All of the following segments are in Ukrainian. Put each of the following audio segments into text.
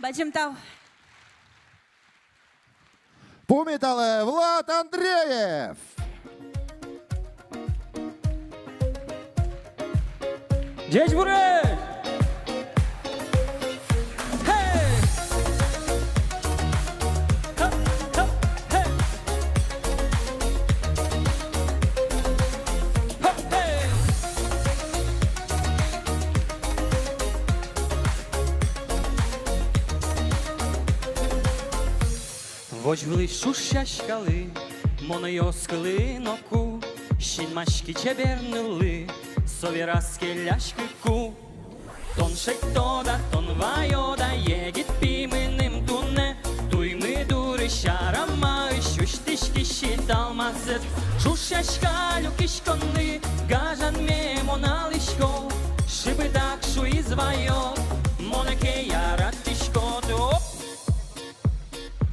Бачимтав. Помітали Влад Андрієв. Дядь Бурек! Хей! Хоп, хоп, хей! Хоп, хей! Воч вели шущашкали, моно скилиноку, щінмашки чебернили, сові разки ляшкику. Тон шектода, тон вайода, єгіт піменим туне, туй ми дури шарама, щущтишки щитал мазет, шущашка люкишкони, гажан ме моналишко, шиби так шу ізвайо, монеке яратишко, оп!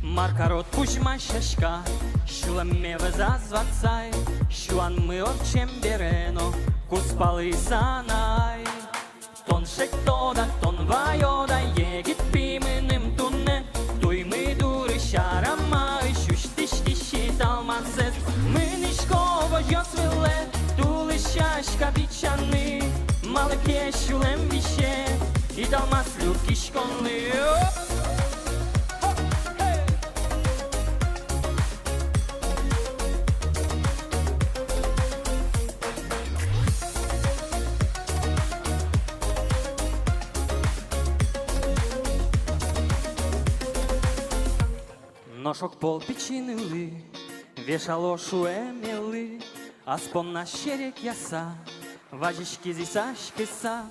Маркарот пужма шашка, щула меве зазвацай, щуан ми овчем берено, куспали санай. Тон шектода, тон вайода, єгіт піменим туне, туй ми дури шарама, щущтишки щитал мазет, минишково йосвиле, тули шашка бічани, малеке щулем віще, і далмас люкішконли. Ношок пол печинили, вешало шуемели, а спом на щерек яса, важечки зисашки са.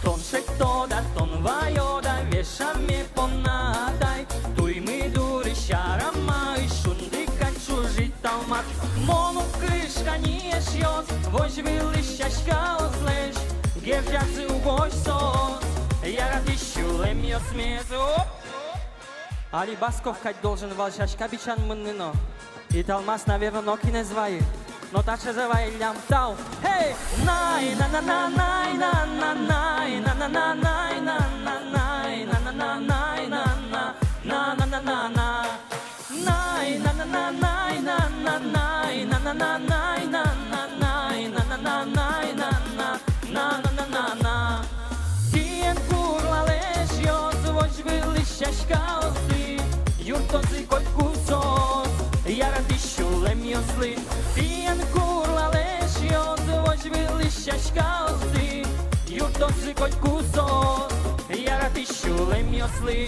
Тон шектода, тон вайода, вешаме понадай, туй ми дури шарама, и шундика чужий талмат. Мону кришка нієш йос, вож вили щашка озлеш, гевжаці угощ сос, я радищу лем'я смезу. Али Басков кать должен волшашка бичан мынныно. И талмас, наверное, ноки не звает. Но так же завай лям тау. Хей! Най на на на най на на най на на на най на на най на на на най на на на на на на най на на на най на на най на на на най на на най на на на най на на на на на. Тien kurla leš jos, voč vili šaška osli, jurtozi kod kusos, jara tišu lemjosli. Tien kurla leš jos, voč vili šaška osli, jurtozi kod kusos, jara tišu lemjosli.